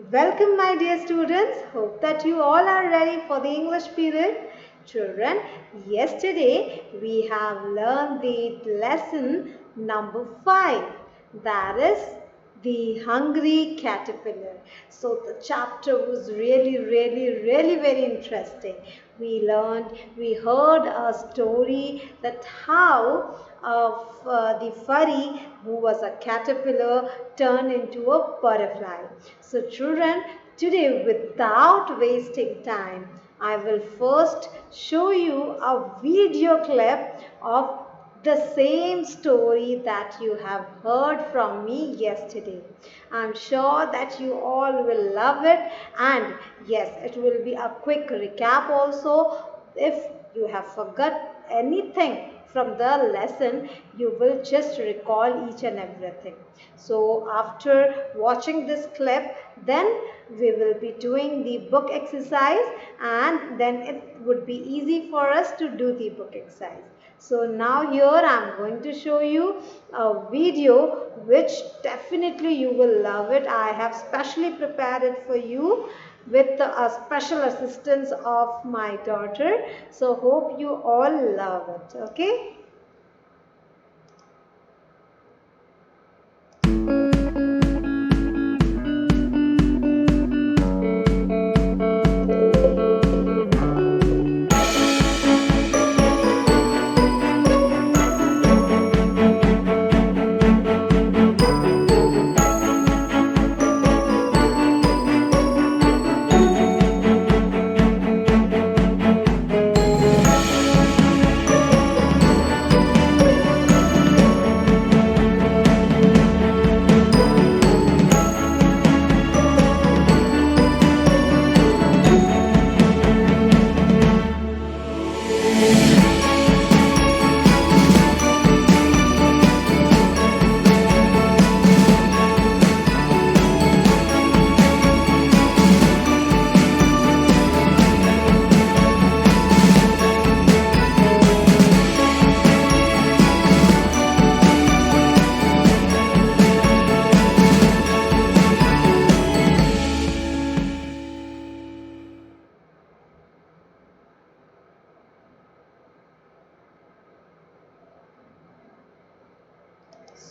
Welcome, my dear students. Hope that you all are ready for the English period. Children, yesterday we have learned the lesson number 5. That is the hungry caterpillar. So the chapter was really very interesting. We heard a story that how the furry who was a caterpillar turned into a butterfly. So children, today without wasting time, I will first show you a video clip of the same story that you have heard from me yesterday. I'm sure that you all will love it, and yes, it will be a quick recap also. If you have forgot anything from the lesson, you will just recall each and everything. So after watching this clip, then we will be doing the book exercise, and then it would be easy for us to do the book exercise. So now here I am going to show you a video which definitely you will love it. I have specially prepared it for you with a special assistance of my daughter. So hope you all love it. Okay.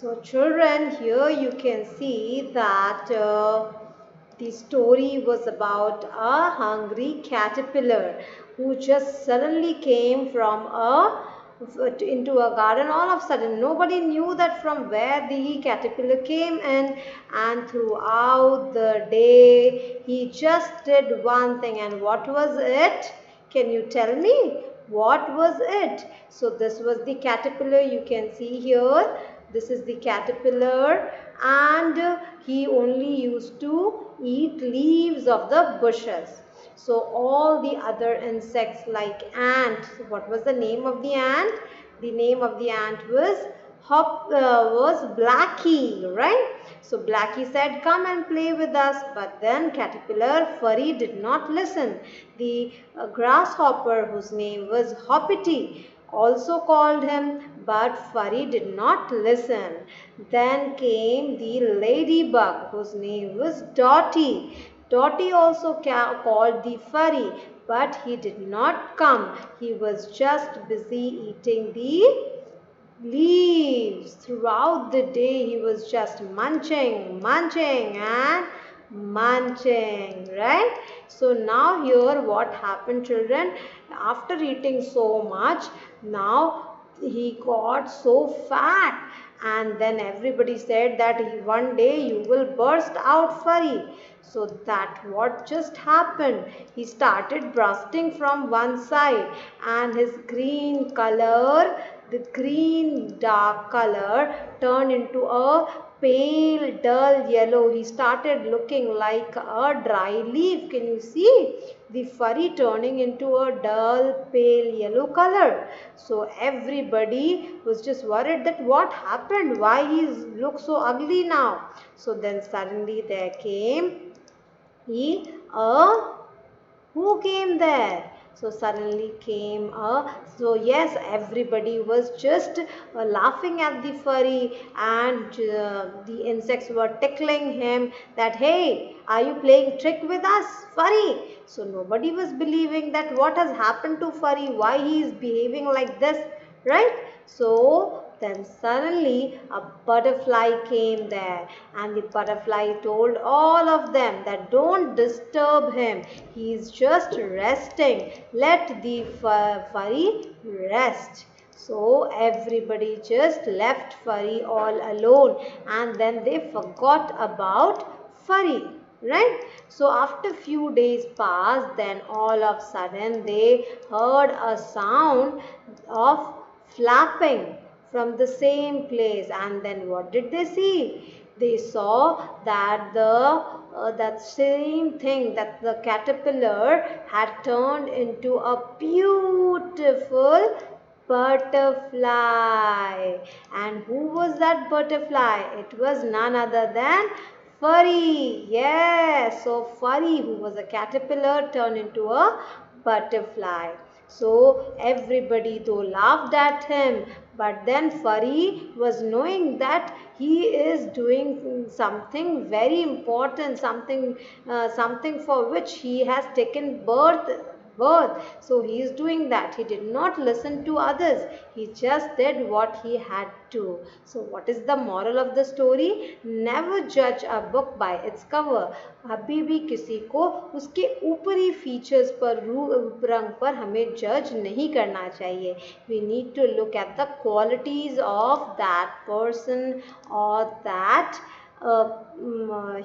So children, here you can see that the story was about a hungry caterpillar who just suddenly came from into a garden. All of a sudden, nobody knew that from where the caterpillar came in, and throughout the day he just did one thing. And what was it? Can you tell me? What was it? So this was the caterpillar you can see here. This is the caterpillar, and he only used to eat leaves of the bushes. So all the other insects like ant, what was the name of the ant? The name of the ant was Blackie, right? So Blackie said, come and play with us. But then caterpillar furry did not listen. The grasshopper, whose name was Hoppity, also called him, but furry did not listen. Then came the ladybug, whose name was Dotty. Dotty also called the furry, but he did not come. He was just busy eating the leaves. Throughout the day he was just munching and munching, right? So now here what happened, children, after eating so much, now he got so fat, and then everybody said that one day you will burst out furry. So that what just happened, he started bursting from one side, and his green color, the green dark color, turned into a pale dull yellow. He started looking like a dry leaf. Can you see the furry turning into a dull pale yellow color? So everybody was just worried that what happened, why he looks so ugly now. So then suddenly there came he who came there? So suddenly came a, so yes, everybody was just laughing at the furry, and the insects were tickling him that, hey, are you playing trick with us, furry? So nobody was believing that what has happened to furry, why he is behaving like this, right? So then suddenly a butterfly came there, and the butterfly told all of them that don't disturb him. He is just resting. Let the furry rest. So everybody just left furry all alone, and then they forgot about furry, right? So after few days passed, then all of a sudden they heard a sound of flapping from the same place, and then what did they see? They saw that that same thing, that the caterpillar had turned into a beautiful butterfly. And who was that butterfly? It was none other than furry. Yes, so furry, who was a caterpillar, turned into a butterfly. So everybody though laughed at him, but then furry was knowing that he is doing something very important, something for which he has taken birth. So he is doing that. He did not listen to others. He just did what he had to. So what is the moral of the story? Never judge a book by its cover. अभी भी किसी को उसके ऊपरी features पर, रूप रंग पर हमें जज नहीं करना चाहिए. We need to look at the qualities of that person or that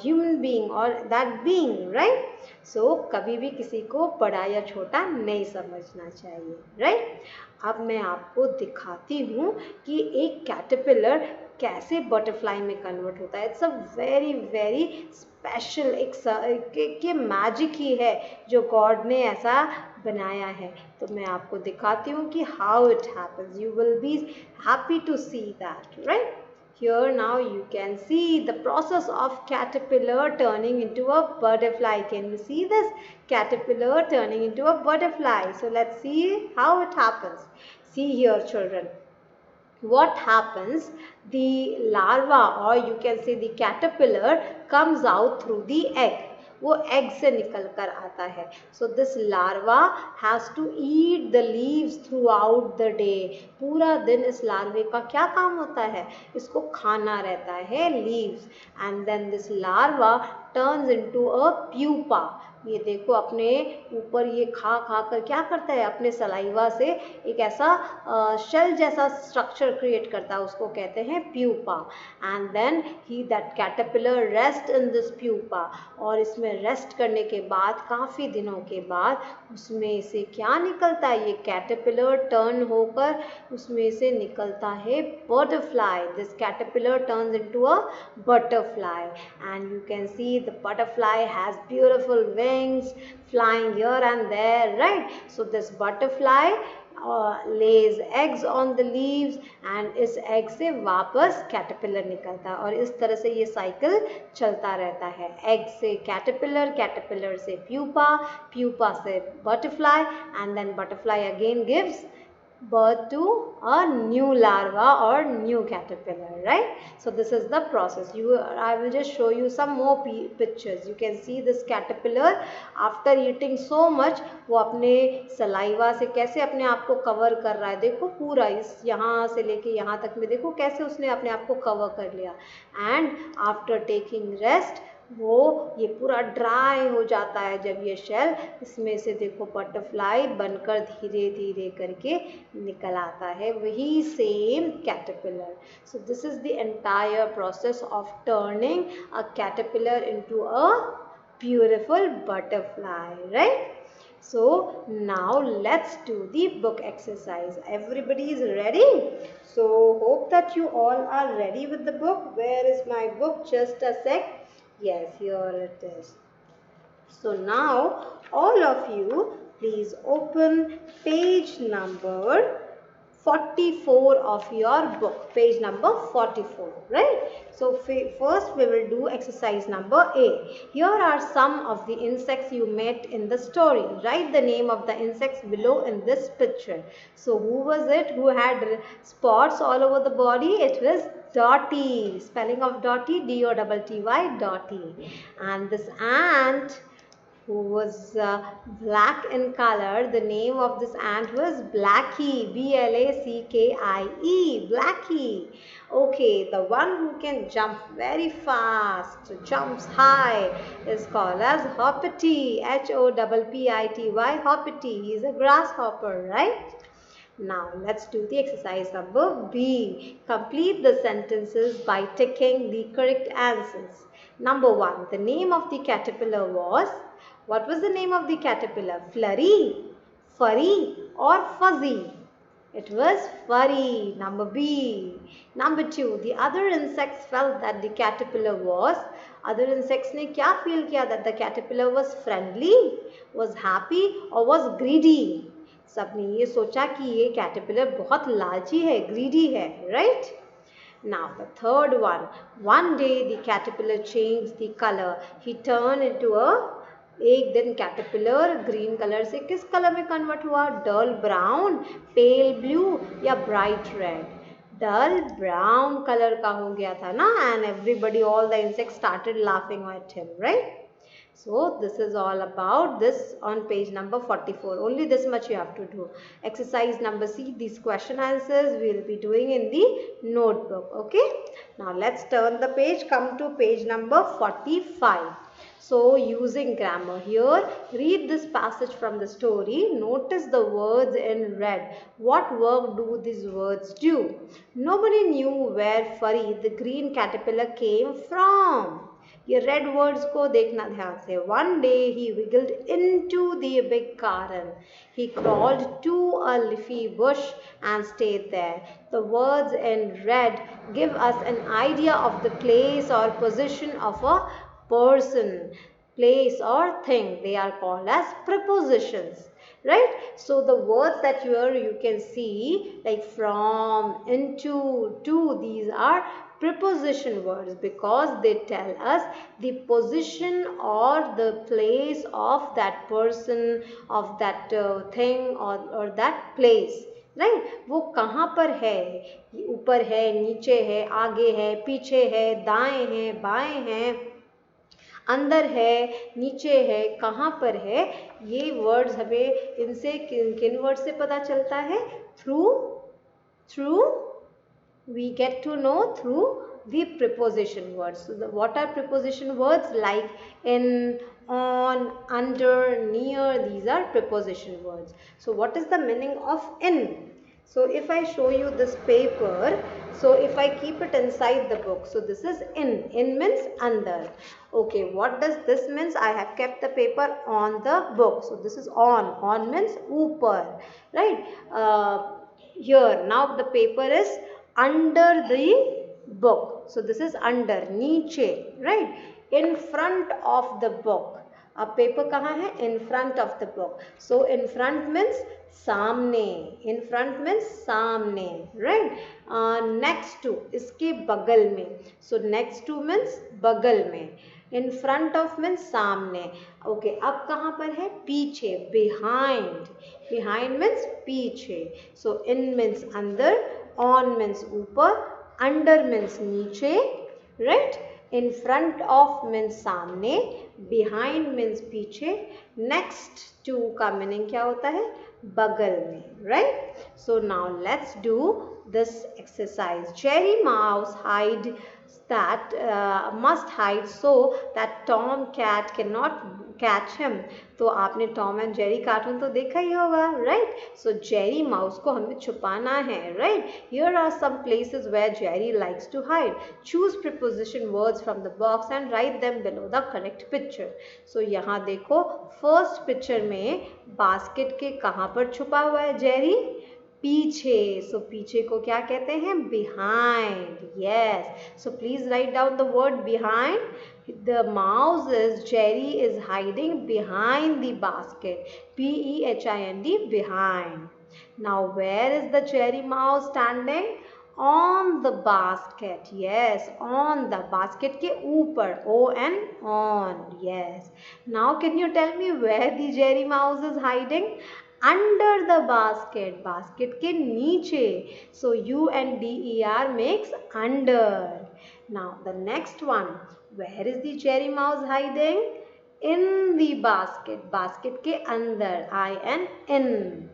human being or that being, right? So कभी भी किसी को बड़ा या छोटा नहीं समझना चाहिए, right? अब मैं आपको दिखाती हूँ कि एक कैटरपिलर कैसे बटरफ्लाई में कन्वर्ट होता है. It's a very very special, एक मैजिक ही है जो गॉड ने ऐसा बनाया है. तो मैं आपको दिखाती हूँ कि how it happens. You will be happy to see that, right? Here now you can see the process of caterpillar turning into a butterfly. Can you see this? Caterpillar turning into a butterfly. So let's see how it happens. See here, children. What happens? The larva, or you can say the caterpillar, comes out through the egg. वो egg से निकल कर आता है. So this larva has to eat the leaves throughout the day. पूरा दिन इस लार्वे का क्या काम होता है? इसको खाना रहता है leaves. And then this larva turns into a pupa. ये देखो अपने ऊपर ये खा खा कर क्या करता है, अपने सलाइवा से एक ऐसा शेल जैसा स्ट्रक्चर क्रिएट करता है, उसको कहते हैं pupa. And then he that caterpillar rest in this pupa. और इसमें रेस्ट करने के बाद काफ़ी दिनों के बाद उसमें से क्या निकलता है? ये कैटरपिलर टर्न होकर उसमें से निकलता है butterfly. This caterpillar turns into a butterfly. And you can see the butterfly has beautiful wings flying here and there, right? So this butterfly lays eggs on the leaves, and इस egg से वापस caterpillar निकलता है. और इस तरह से ये cycle चलता रहता है. egg से caterpillar, caterpillar से pupa, pupa से butterfly, and then butterfly again gives birth to a new larva or new caterpillar, right? So this is the process. I will just show you some more pictures. You can see this caterpillar after eating so much, वो अपने saliva से कैसे अपने आप को cover कर रहा है. देखो पूरा इस यहाँ से लेके यहाँ तक में देखो कैसे उसने अपने आप को कवर कर लिया. एंड आफ्टर टेकिंग रेस्ट वो ये पूरा ड्राई हो जाता है. जब ये शेल, इसमें से देखो बटरफ्लाई बनकर धीरे धीरे करके निकल आता है, वही same caterpillar. So this is the entire process of turning a caterpillar into a beautiful butterfly, right? So now let's do the book exercise. Everybody is ready? So hope that you all are ready with the book. Where is my book? Just a sec. Yes, here it is. So now all of you please open page number 44 of your book, page number 44, right? So first we will do exercise number A. Here are some of the insects you met in the story. Write the name of the insects below in this picture. So who was it who had spots all over the body? It was Dotty. Spelling of Dotty, D-O-T-T-Y, Dotty. And this ant who was black in color, the name of this ant was Blackie, B-L-A-C-K-I-E, Blackie. Okay, the one who can jump very fast, jumps high, is called as Hoppity, H-O-P-P-I-T-Y, Hoppity. He is a grasshopper, right? Now let's do the exercise number B. Complete the sentences by ticking the correct answers. Number 1. The name of the caterpillar was, what was the name of the caterpillar? Flurry, furry or fuzzy? It was furry. Number B. Number 2. The other insects felt that the caterpillar was, other insects ने क्या feel किया that the caterpillar was friendly, was happy or was greedy? सबने ये सोचा कि ये caterpillar बहुत लालची है, ग्रीडी है, right? Now the third one. One day the caterpillar changed the color. He turned into a, एक दिन कैटरपिलर ग्रीन कलर से किस कलर में कन्वर्ट हुआ? डल ब्राउन, पेल ब्लू या ब्राइट रेड? डल ब्राउन कलर का हो गया था ना, and everybody, all the insects started laughing at him, right? So this is all about this on page number 44. Only this much you have to do. Exercise number C, these question answers we will be doing in the notebook. Okay. Now let's turn the page. Come to page number 45. So using grammar here, read this passage from the story. Notice the words in red. What work do these words do? Nobody knew where Furry, the green caterpillar, came from. ये red words को देखना ध्यान से. One day he wiggled into the big garden. He crawled to a leafy bush and stayed there. The words in red give us an idea of the place or position of a person, place or thing. They are called as prepositions, right? So the words that you can see, like from, into, to, these are preposition words because they tell us the position or the place of that person, of that thing or that place, right? वो कहाँ पर है? ऊपर है, नीचे है, आगे है, पीछे है, दाएं है, बाएं है, अंदर है, नीचे है, कहाँ पर है? ये वर्ड्स हमें इनसे किन वर्ड से पता चलता है? Through we get to know through the preposition words. So what are preposition words? Like in, on, under, near, these are preposition words. So what is the meaning of in? So if I show you this paper, so if I keep it inside the book, so this is in means under. Okay, what does this means? I have kept the paper on the book, so this is on means upar, right? Here now the paper is under the book, so this is under, niche, right? In front of the book. अब paper कहाँ है? In front of the book. So in front means सामने, in front means सामने, right? Next to, इसके बगल में. So next to means बगल में. In front of means सामने. Okay, अब कहाँ पर है? पीछे, behind. Behind means पीछे. So in means अंदर, on means ऊपर, under means नीचे, right? In front of means सामने, behind means पीछे, next to का meaning क्या होता है? बगल में, right? So now let's do this exercise. Jerry Mouse must hide so that Tom Cat cannot catch him. तो आपने टॉम एंड जेरी कार्टून तो देखा ही होगा, राइट? सो जेरी माउस को हमें छुपाना है, right? Here are some places where Jerry likes to hide. Choose preposition words from the box and write them below the correct picture. So यहाँ देखो, first picture में बास्केट के कहाँ पर छुपा हुआ है जेरी? पीछे. सो पीछे को क्या कहते हैं? Behind. Yes. So please write down the word behind. The mouse is, Jerry is hiding behind the basket. Behind, behind. Now where is the cherry mouse standing? On the basket. Yes, on the basket के ऊपर. On, on. Yes. Now can you tell me where the cherry mouse is hiding? Under the basket. Basket के नीचे. So U and DER makes under. Now the next one. Where is the cherry mouse hiding? In the basket. Basket के अंदर. I and in.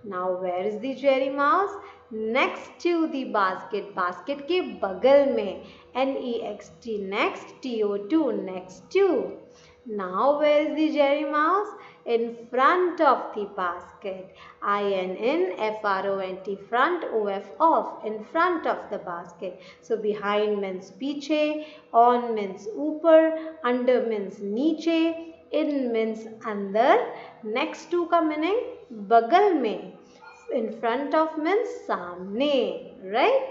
Now where is the cherry mouse? Next to the basket. Basket के बगल में. NEXT. Next. TO2. Next to. Now where is the cherry mouse? In front of the basket. IN FRONT. Front. OF off. In front of the basket. So behind means पीछे. On means ऊपर. Under means नीचे. In means अंदर. Next to का meaning बगल में. In front of means सामने, right?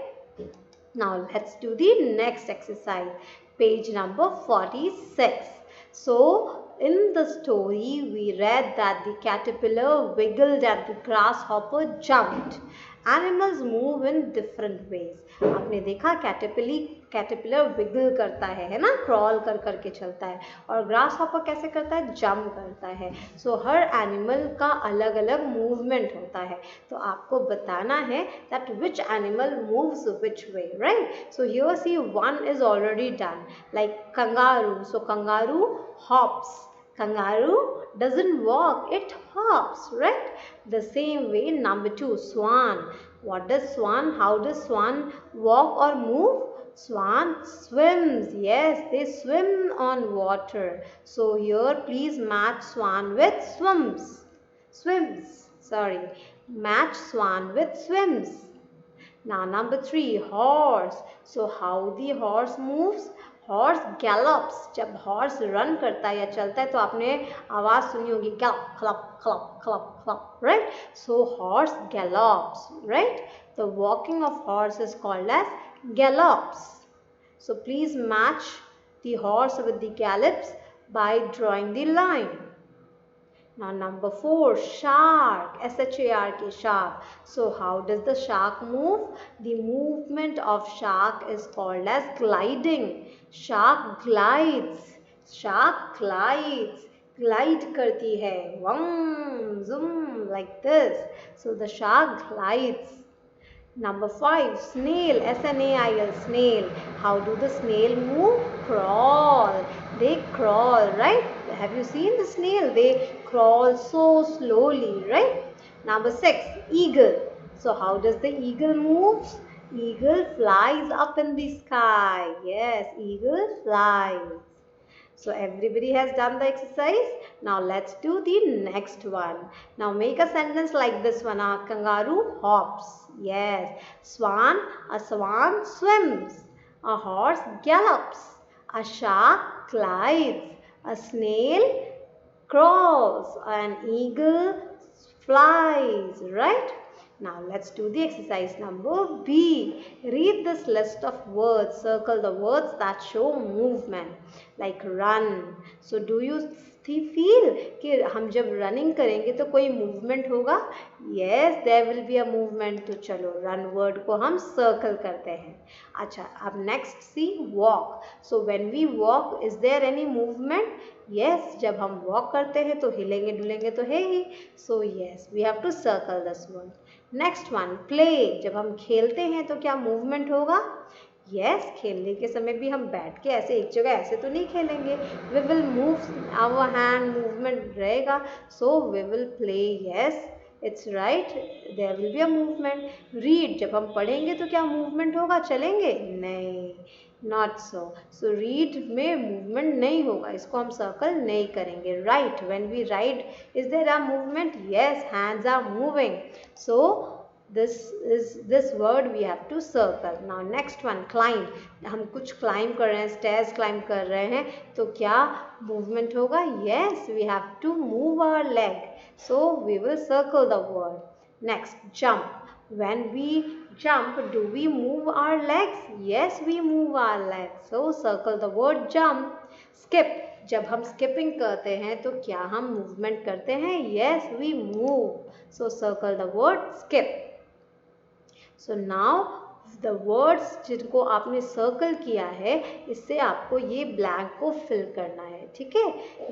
Now let's do the next exercise. Page number 46. So in the story we read that the caterpillar wiggled and the grasshopper jumped. Animals move in different ways. आपने देखा caterpillar wiggle करता है ना, crawl कर करके चलता है, और ग्रास हॉपर कैसे करता है, जंप करता है. सो हर एनिमल का अलग अलग मूवमेंट होता है. तो आपको बताना है that which animal moves which way, right. So here see one is already done, like kangaroo. So kangaroo hops. Kangaroo doesn't walk, it hops, right? The same way, number 2, swan. What does swan, how does swan walk or move? Swan swims. Yes, they swim on water. So here please match swan with swims. Sorry. Match swan with swims. Now number 3, horse. So how the horse moves? Horse gallops. जब horse run करता है या चलता है तो आपने आवाज सुनी होगी, gallop, clop clop clop clop, right. So horse gallops, right. The walking of horse is called as gallops. So please match the horse with the gallops by drawing the line. Now number 4, shark. SHARK, shark. So how does the shark move? The movement of shark is called as gliding. Shark glides. Shark glides. Glide करती है. Vroom, zoom, like this. So the shark glides. Number 5, snail. SNAIL, snail. How do the snail move? Crawl. They crawl, right? Have you seen the snail? They crawl so slowly, right? Number 6, eagle. So how does the eagle move? Eagle flies up in the sky. Yes, eagle flies. So everybody has done the exercise. Now let's do the next one. Now make a sentence like this one. A kangaroo hops. Yes. Swan. A swan swims. A horse gallops. A shark glides. A snail crawls. An eagle flies. Right? Now let's do the exercise number B. Read this list of words. Circle the words that show movement, like run. So do you feel कि हम जब running करेंगे तो कोई movement होगा? Yes, there will be a movement. तो चलो run word को हम circle करते हैं. अच्छा, अब next see walk. So when we walk, is there any movement? Yes, जब हम walk करते हैं तो हिलेंगे डुलेंगे तो है ही. So yes, we have to circle this one. Next one play. जब हम खेलते हैं तो क्या मूवमेंट होगा? यस, खेलने के समय भी हम बैठ के ऐसे एक जगह ऐसे तो नहीं खेलेंगे. We will move our hand, movement रहेगा. So we will play. Yes, it's right, there will be a movement. Read. जब हम पढ़ेंगे तो क्या मूवमेंट होगा? चलेंगे? नहीं, नॉट सो. सो रीड में मूवमेंट नहीं होगा, इसको हम सर्कल नहीं करेंगे. Right. When we ride, is there a movement? Yes, hands are moving. So this word we have to circle. Now next one, climb. हम कुछ climb कर रहे हैं, stairs climb कर रहे हैं, तो क्या movement होगा? Yes, we have to move our leg. So we will circle the word. Next, jump. When we jump, do we move our legs? Yes, we move our legs. So circle the word jump. Skip. जब हम skipping करते हैं तो क्या हम movement करते हैं? Yes, we move. So circle the word skip. So now the words जिनको आपने सर्कल किया है, इससे आपको ये ब्लैंक को फिल करना है. ठीक है,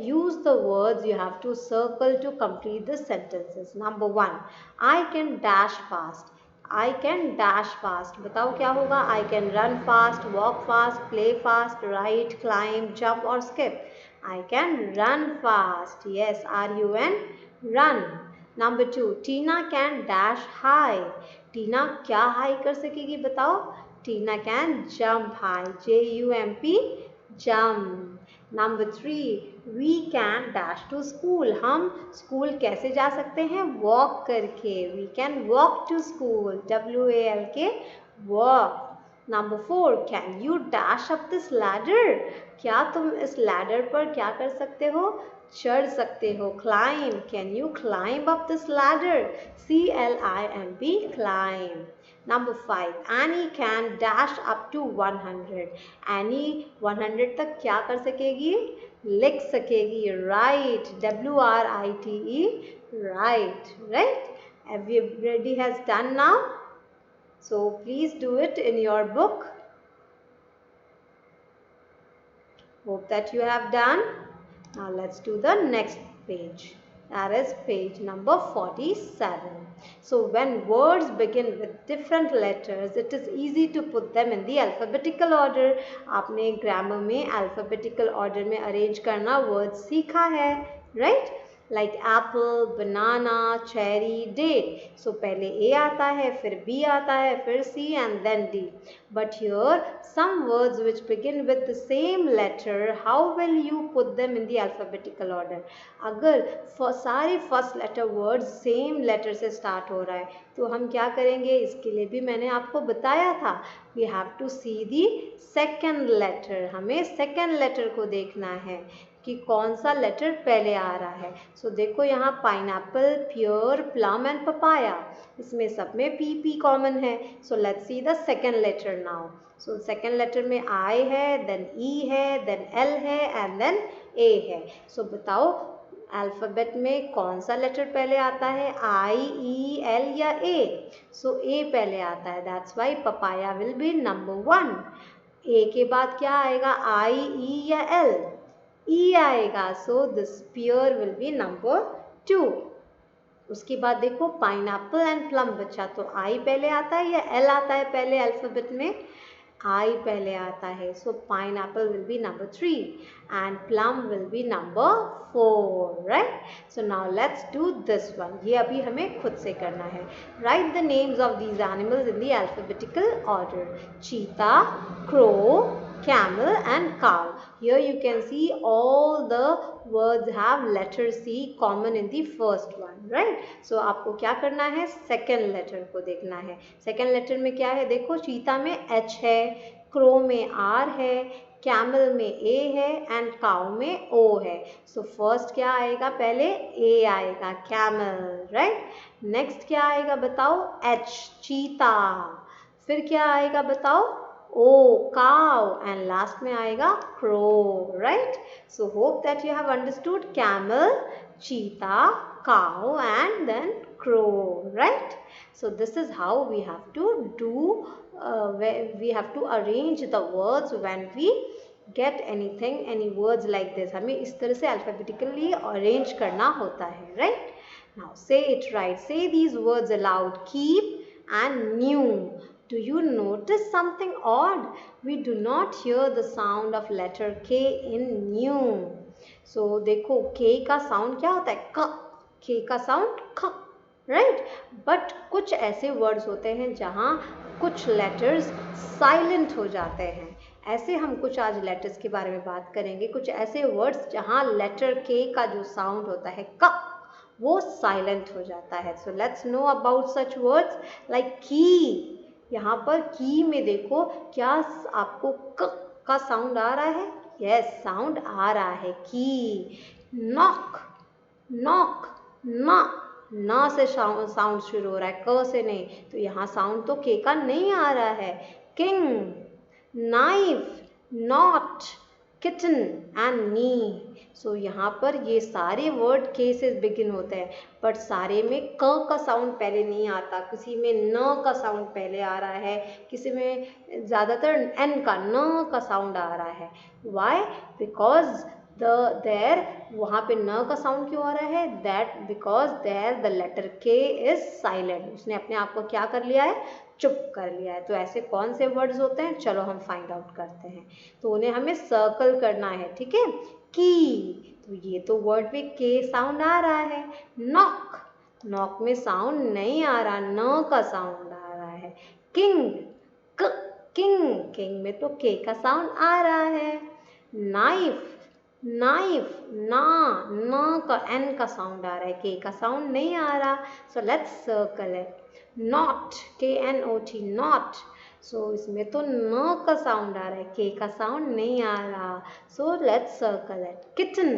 use the words you have to circle to complete the sentences. Number 1, I can dash fast. I can dash fast, बताओ क्या होगा? I can run fast, walk fast, play fast, right, climb, jump और skip. I can run fast. Yes, RUN, run. Number 2, Tina can dash high. Tina क्या high कर सकेगी बताओ? Tina can jump high, JUMP, jump. Number 3, we can dash to school. हम school कैसे जा सकते हैं? वॉक करके. We can walk to school, WALK, walk. Number 4, can you dash up this ladder. क्या तुम इस लैडर पर क्या कर सकते हो? चढ़ सकते हो. Climb, can you climb up this ladder, CLIMB, climb. Number 5, Annie can dash up to 100. Annie 100 तक क्या कर सकेगी? लिख सकेगी. Right, WRITE, right. Right, everybody has done now, so please do it in your book. Hope that you have done. Now let's do the next page. That is page number 47. So when words begin with different letters, it is easy to put them in the alphabetical order. आपने grammar में alphabetical order में arrange करना words सीखा है, right? Like apple, banana, cherry, date. So पहले A आता है, फिर B आता है, फिर C and then D. But here some words which begin with the same letter, how will you put them in the alphabetical order? अगर सारे first letter words same letter से start हो रहा है तो हम क्या करेंगे? इसके लिए भी मैंने आपको बताया था. We have to see the second letter. हमें second letter को देखना है कि कौन सा लेटर पहले आ रहा है. सो देखो यहाँ pineapple, pear, plum and papaya, इसमें सब में PP कॉमन है. So let's see the second letter now. So second letter में I है, देन E है, देन L है एंड देन A है. सो बताओ अल्फ़ाबेट में कौन सा लेटर पहले आता है? I, E, L या A? सो A पहले आता है. That's why papaya will be number 1. A के बाद क्या आएगा? I, E या L? E आएगा. So this pair will be number 2. उसके बाद देखो पाइनएप्पल एंड प्लम बचा, तो I पहले आता है या L आता है पहले अल्फ़ाबेट में? I पहले आता है. So pineapple will be number 3 and plum will be number 4, right? So now let's do this one. ये अभी हमें खुद से करना है. Write the names of these animals in the alphabetical order. Cheetah, crow, camel and cow. Here you can see all the words have letter C common in the first one, right? So आपको क्या करना है? second letter को देखना है. second letter में क्या है? देखो चीता में H है, crow में R है, camel में A है and cow में O है. So first क्या आएगा? पहले A आएगा, camel, right? next क्या आएगा बताओ? H, चीता. फिर क्या आएगा बताओ? O, cow, and last में आएगा crow, right? So hope that you have understood camel, cheetah, cow, and then crow, right? So this is how we have to do. We have to arrange the words when we get anything, any words like this. हमें इस तरह से alphabetically arrange करना होता है, right? Now say it right. Say these words aloud. Keep and new. Do you notice something odd? We do not hear the sound of letter K in new. So देखो K का sound क्या होता है? क. K का sound ख, right? But कुछ ऐसे words होते हैं जहाँ कुछ letters silent हो जाते हैं. ऐसे हम कुछ आज letters के बारे में बात करेंगे. कुछ ऐसे words जहाँ letter K का जो sound होता है क, वो silent हो जाता है. So let's know about such words like key. यहाँ पर की में देखो क्या आपको क का साउंड आ रहा है? यस, साउंड आ रहा है. की. नॉक, नॉक, ना से साउंड शुरू हो रहा है, क से नहीं, तो यहाँ साउंड तो के का नहीं आ रहा है. King, knife, not, kitten and knee. सो यहाँ पर ये सारे वर्ड के से बिगिन होते हैं, बट सारे में क का साउंड पहले नहीं आता, किसी में न का साउंड पहले आ रहा है, किसी में ज़्यादातर एन का न का साउंड आ रहा है. वाई? बिकॉज देयर वहाँ पे न का साउंड क्यों आ रहा है? That because there the letter K is silent. उसने अपने आप को क्या कर लिया है? चुप कर लिया है. तो ऐसे कौन से वर्ड्स होते हैं? चलो हम फाइंड आउट करते हैं. तो उन्हें हमें सर्कल करना है. ठीक है. की, तो ये तो वर्ड में के साउंड आ रहा है. नॉक, नॉक में साउंड नहीं आ रहा, न का साउंड आ रहा है. किंग, किंग, किंग में तो के का साउंड आ रहा है. नाइफ, नाइफ, ना, न का एन का साउंड आ रहा है, के का साउंड नहीं आ रहा. So let's circle it. Knot, KNOT, knot. So इसमें तो न का साउंड आ रहा है, के का साउंड नहीं आ रहा. So let's circle it. Kitten,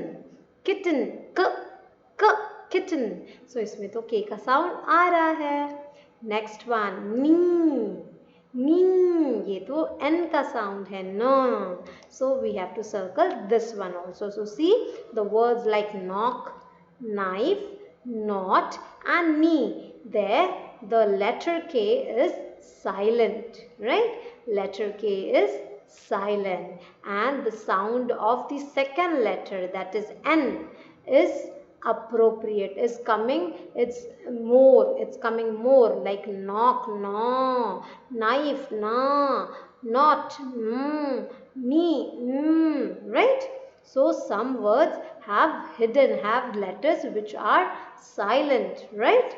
kitten, क किटन. सो इसमें तो के का साउंड आ रहा है. नेक्स्ट वन, नी, नी, ये तो एन का साउंड है, न. So we have to circle this one also. So see the words like knock, knife, not and knee, there the letter K is silent, right? Letter K is silent, and the sound of the second letter, that is N, is appropriate, is coming, it's coming more, like knock, no, knife, na, not, knee, right? So some words have letters which are silent, right?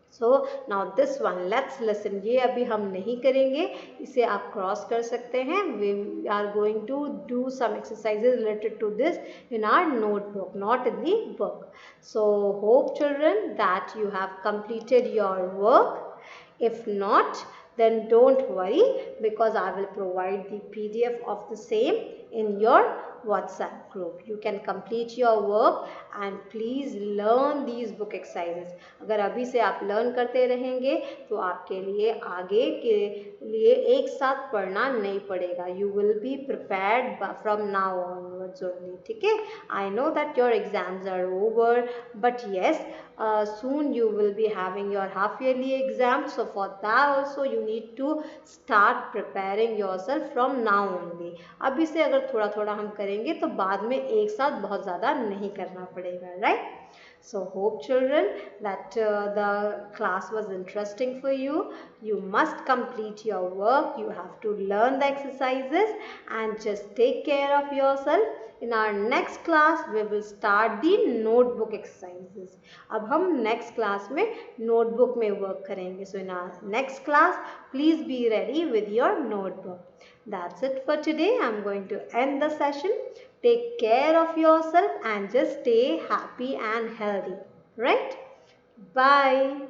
So now this one, let's listen. ये अभी हम नहीं करेंगे, इसे आप cross कर सकते हैं. We are going to do some exercises related to this in our notebook, not in the book. So hope children that you have completed your work. If not, then don't worry, because I will provide the PDF of the same in your WhatsApp group. You can complete your work and please learn these book exercises. अगर अभी से आप learn करते रहेंगे तो आपके लिए आगे के लिए एक साथ पढ़ना नहीं पड़ेगा. You will be prepared from now onwards only. ठीक है? I know that your exams are over, but yes, soon you will be having your half yearly exam. So for that also you need to start preparing yourself from now only. अभी से अगर थोड़ा थोड़ा हम करेंगे तो बाद में एक साथ बहुत ज़्यादा नहीं करना पड़ेगा, right? So hope children that the class was interesting for you. You must complete your work. You have to learn the exercises and just take care of yourself. In our next class we will start the notebook exercises. अब हम next class में notebook में work करेंगे. So in our next class please be ready with your notebook. That's it for today. I'm going to end the session. Take care of yourself and just stay happy and healthy, right? Bye.